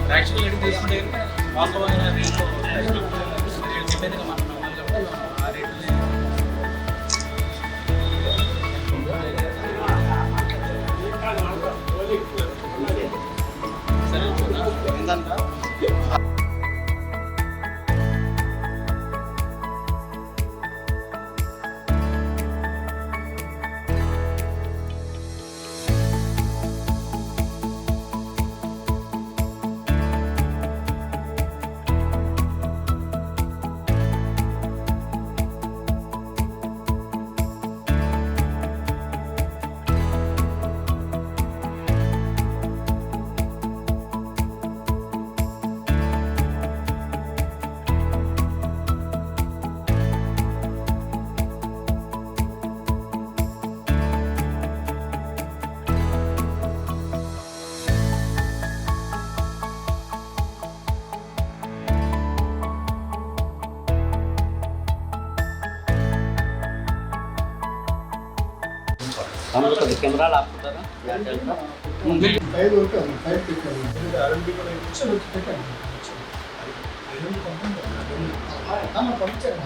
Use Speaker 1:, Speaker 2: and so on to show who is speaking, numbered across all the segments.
Speaker 1: Practical edit తీసుకుంటే వాస్తవంగా రేట్లో చెప్పేదిగా మాట్లాడుతున్నాం కాబట్టి ఆ రేట్లనే సరే ఏంటంటే
Speaker 2: हम लोग कभी कैमरा आप बताना एयरटेल का
Speaker 3: फाइल होता है फाइल पिक करना आरएमबी को चलो ठीक है हम पंपिंచారు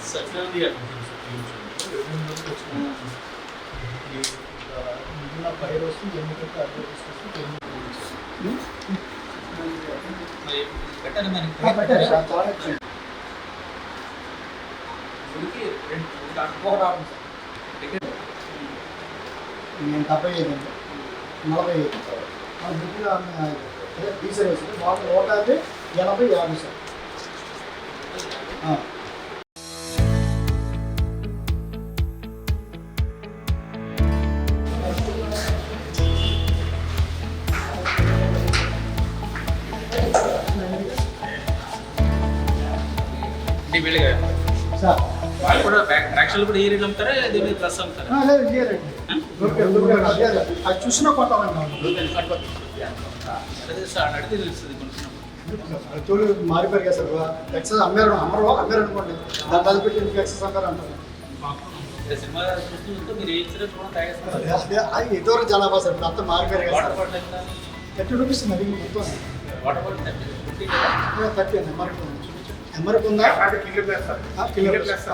Speaker 1: సత్యనారాయణ
Speaker 3: నా ఫైల్ వస్తుంది ఎందుకంటే అడ్రస్ తీసుకొస్తే
Speaker 1: పెట్టాలి
Speaker 3: పెట్టారు సార్ చాలా నేను 75 45 మన బుక్లో డీసెల్ వస్తుంది మాకు 150 80 50 సార్ సార్
Speaker 1: వాళ్ళు కూడా యాక్చువల్ కూడా ఈ రేట్లు అమ్ముతారా దీని మీద ప్లస్ అమ్ముతారా
Speaker 3: లేదు ఇయర్ అది చూసినా కొట్టాలండి
Speaker 1: అడిగితే తెలుస్తుంది కొంటున్నాం
Speaker 3: చూడు మారిపోయారు కదా సార్ ఎక్సెస్ అమ్మారు అనుకోండి దాని బదులు పెట్టి ఎందుకు ఎక్సెస్ అమ్మారు అంటారు
Speaker 1: సినిమా చూస్తుంటే మీరు ఏ ఇచ్చినా చూడండి తాగేస్తారు
Speaker 3: అది ఎదురు జనాభా సార్ ఇప్పుడు అంతా మారిపోయారు కదా
Speaker 1: వాటర్
Speaker 3: సార్
Speaker 1: బాటిల్ ఎంత
Speaker 3: 30 రూపీస్ మరి మొత్తం
Speaker 1: వాటర్ బాటిల్
Speaker 3: 30 అండి ఎంఆర్పి ఉందా కిలో ప్లస్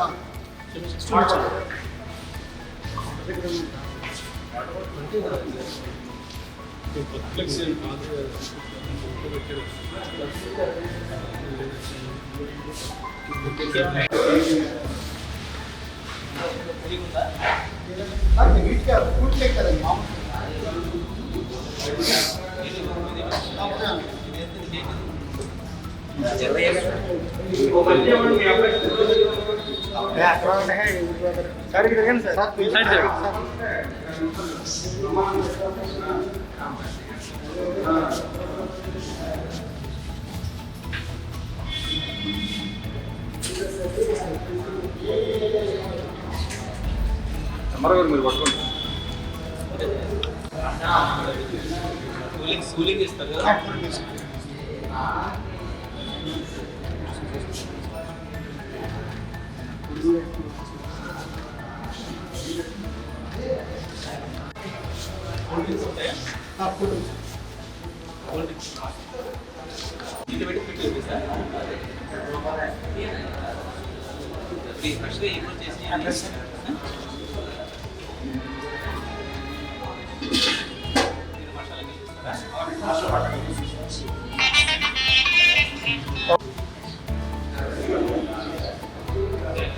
Speaker 3: నీట్గా ఫుడ్ కేక్ కదండి
Speaker 1: మీరు పట్టుకోండి స్కూలింగ్ ఇస్తారు కదా ఇది పెట్టి పెట్టింది సార్ ఫ్రెష్గా ఈరోజు చేసి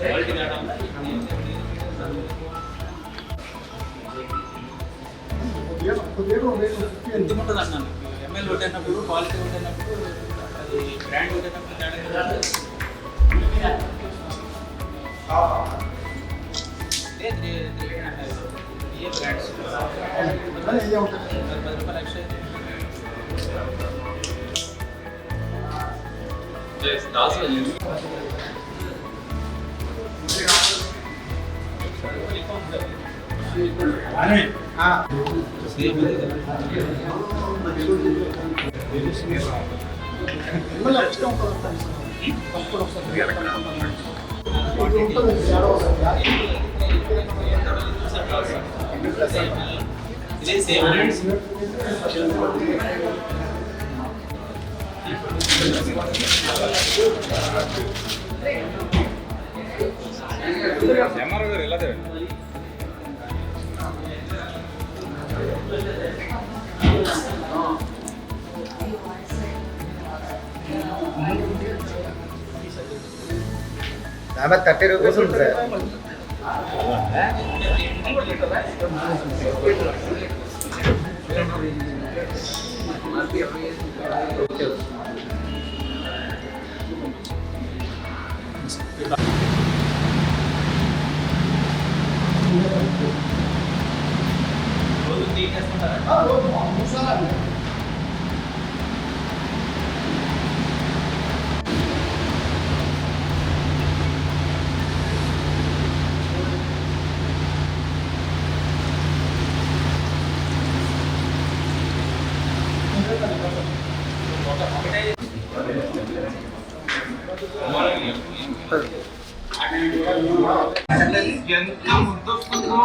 Speaker 1: క్వాలిటీ తేడా ఉందా? ఎంత ఉంటుంది అన్నాను ఎంఎల్ కొట్టినప్పుడు క్వాలిటీ కొట్టినప్పుడు అది బ్రాండ్ కొట్టినప్పుడు తేడా ఏ బ్రాండ్స్ 10 రూపాయలు ఎక్స్ట్రా ఇదే సేమ్ బ్రాండ్స్
Speaker 4: ఎంఆర్ఓ గారు ఎలా
Speaker 3: దాదాపు 30 రూపీస్ ఉంది సార్.
Speaker 1: రోజు తీసేసుకుంటారా?
Speaker 4: ఎంత ముద్దొస్తుందో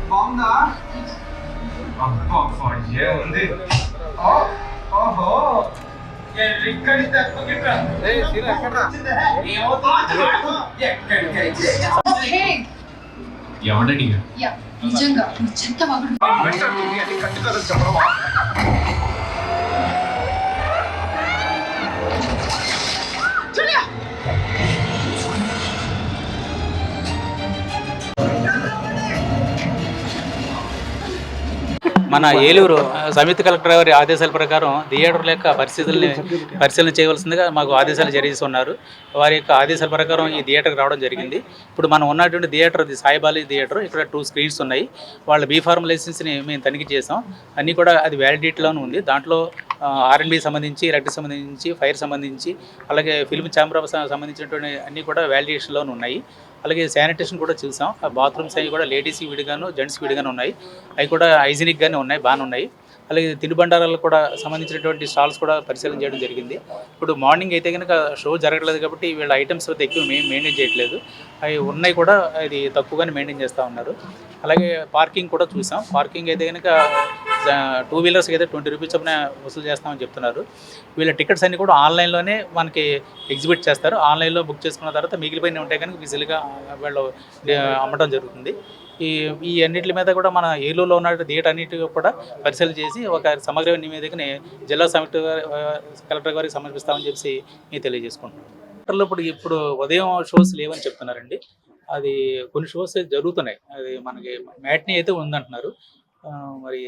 Speaker 4: బాగుందా? ఏముంది? ఓహో ఎక్కడి తక్కువ ఎవడని
Speaker 5: నిజంగా చెత్త మగుడు
Speaker 4: కట్టుకలు చెప్పడమా?
Speaker 1: మన ఏలూరు సంయుక్త కలెక్టర్ గారి ఆదేశాల ప్రకారం థియేటర్ల యొక్క పరిశీలన చేయవలసిందిగా మాకు ఆదేశాలు జరిగిస్తున్నారు. వారి యొక్క ఆదేశాల ప్రకారం ఈ థియేటర్కి రావడం జరిగింది. ఇప్పుడు మనం ఉన్నటువంటి థియేటర్ ఇది సాయిబాలి థియేటర్. ఇక్కడ 2 స్క్రీన్స్ ఉన్నాయి. వాళ్ళ బీఫార్మ్ లైసెన్స్ని మేము తనిఖీ చేసాం. అన్నీ కూడా అది వ్యాలిడిటీలోనే ఉంది. దాంట్లో R&B సంబంధించి, ఎలక్ట్రిక్ సంబంధించి, ఫైర్ సంబంధించి, అలాగే ఫిల్మ్ ఛాంబర్ సంబంధించినటువంటి అన్నీ కూడా వ్యాలిడేషన్లోనే ఉన్నాయి. అలాగే శానిటేషన్ కూడా చూసాం. ఆ బాత్రూమ్స్ అవి కూడా లేడీస్కి విడిగాను, జెంట్స్కి విడిగాను ఉన్నాయి. అవి కూడా హైజీనిక్గానే ఉన్నాయి, బాగానే ఉన్నాయి. అలాగే తినుబండారాలకు కూడా సంబంధించినటువంటి స్టాల్స్ కూడా పరిశీలన చేయడం జరిగింది. ఇప్పుడు మార్నింగ్ అయితే కనుక షో జరగట్లేదు కాబట్టి వీళ్ళ ఐటమ్స్ అయితే ఎక్కువ మెయింటైన్ చేయట్లేదు. అవి ఉన్నాయి కూడా అది తక్కువగానే మెయింటైన్ చేస్తూ ఉన్నారు. అలాగే పార్కింగ్ కూడా చూసాం. పార్కింగ్ అయితే కనుక 2 వీలర్స్కి అయితే 20 రూపీస్ చొప్పున వసూలు చేస్తామని చెప్తున్నారు. వీళ్ళ టికెట్స్ అన్నీ కూడా ఆన్లైన్లోనే మనకి ఎగ్జిబిట్ చేస్తారు. ఆన్లైన్లో బుక్ చేసుకున్న తర్వాత మిగిలిపోయిన ఉంటే కనుక విజిల్గా వీళ్ళు అమ్మడం జరుగుతుంది. ఈ అన్నింటి మీద కూడా మన ఏలూరులో ఉన్న థియేటర్ అన్నిటి కూడా పరిశీలన చేసి ఒక సమగ్ర నివేదికని జిల్లా సంయుక్త కలెక్టర్ గారికి సమర్పిస్తామని చెప్పి నేను తెలియజేసుకుంటున్నాను. ఇప్పుడు ఉదయం షోస్ లేవని చెప్తున్నారండి. అది కొన్ని షోస్ జరుగుతున్నాయి. అది మనకి మ్యాట్నీ అయితే ఉందంటున్నారు. మరి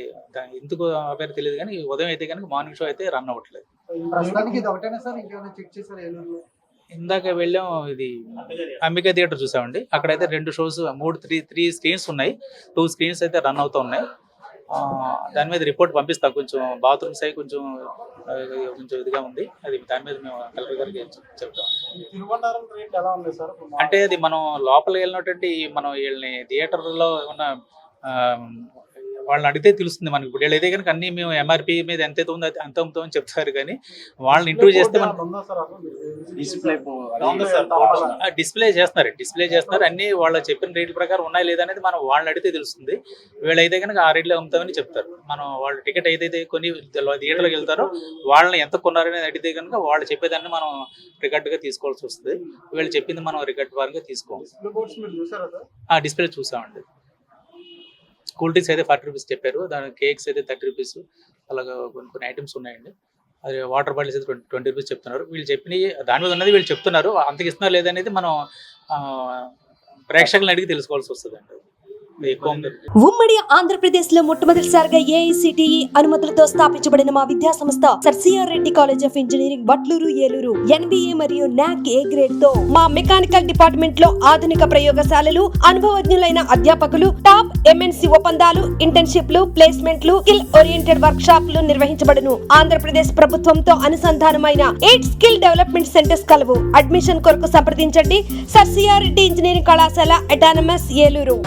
Speaker 1: ఎందుకు పేరు తెలియదు కానీ ఉదయం అయితే కనుక మార్నింగ్ షో అయితే రన్ అవ్వట్లేదు. ఇందాక వెళ్ళాం, ఇది అంబికా థియేటర్ చూసామండి. అక్కడైతే 2 షోస్ 3 స్క్రీన్స్ ఉన్నాయి. 2 స్క్రీన్స్ అయితే రన్ అవుతూ ఉన్నాయి. దాని మీద రిపోర్ట్ పంపిస్తాం. కొంచెం బాత్రూమ్స్ అవి కొంచెం ఇదిగా ఉంది. అది దాని మీద మేము కలెక్టర్ గారికి చెప్తాం. అంటే అది మనం లోపల వెళ్ళినటువంటి మనం వీళ్ళని థియేటర్లో ఉన్న వాళ్ళని అడిగితే తెలుస్తుంది మనకి. ఇప్పుడు వీళ్ళైతే కనుక అన్ని మేము MRP మీద ఎంత ఉందో అంత అమ్ముతామని చెప్తారు, కానీ వాళ్ళని ఇంటర్వ్యూ చేస్తే మనం డిస్ప్లే చేస్తున్నారు. అన్ని వాళ్ళు చెప్పిన రేట్ల ప్రకారం ఉన్నాయి లేదా అనేది మనం వాళ్ళని అడిగితే తెలుస్తుంది. వీళ్ళైతే కనుక ఆ రేట్లో అమ్ముతామని చెప్తారు. మనం వాళ్ళు టికెట్ ఏదైతే కొన్ని థియేటర్కి వెళ్తారో వాళ్ళని ఎంత కొన్నారనేది అడిగితే కనుక వాళ్ళు చెప్పేదాన్ని మనం రికార్డుగా తీసుకోవాల్సి వస్తుంది. వీళ్ళు చెప్పింది మనం రికార్డు వారంగా తీసుకోవాలి. డిస్ప్లే చూసామండి. కూల్ డ్రింక్స్ అయితే 40 రూపీస్ చెప్పారు. దాని కేక్స్ అయితే 30 రూపీస్. అలాగా కొన్ని ఐటమ్స్ ఉన్నాయండి. అది వాటర్ బాటిల్స్ అయితే 20 రూపీస్ చెప్తున్నారు. వీళ్ళు చెప్పినవి దాని మీద ఉన్నది వీళ్ళు చెప్తున్నారు. అంతకి ఇస్తున్నారు లేదనేది మనం ప్రేక్షకులను అడిగి తెలుసుకోవాల్సి వస్తుందండి. ఎక్కువ ఉంది.
Speaker 6: ఉమ్మడి ఆంధ్రప్రదేశ్ లో మొట్టమొదటిసారిగా AICTE అనుమతులతో స్థాపించబడిన మా విద్యా సంస్థ sir CR Reddy college of engineering Vatluru Eluru NBA మరియు NAC A గ్రేడ్ తో మా మెకానికల్ డిపార్ట్మెంట్ లో ఆధునిక ప్రయోగశాలలు, అనుభవజ్ఞులైన అధ్యాపకులు, టాప్ MNC ఒప్పందాలు, ఇంటర్న్షిప్లు, ప్లేస్మెంట్లు, స్కిల్ ఓరియంటెడ్ వర్క్ షాప్లు నిర్వహించబడును. ఆంధ్రప్రదేశ్ ప్రభుత్వంతో అనుసంధానమైన 8 స్కిల్ డెవలప్మెంట్ సెంటర్స్ కలవు. అడ్మిషన్ కొరకు సంప్రదించండి. సర్ సిఆర్ రెడ్డి ఇంజనీరింగ్ కళాశాల, అటానమస్, ఏలూరు.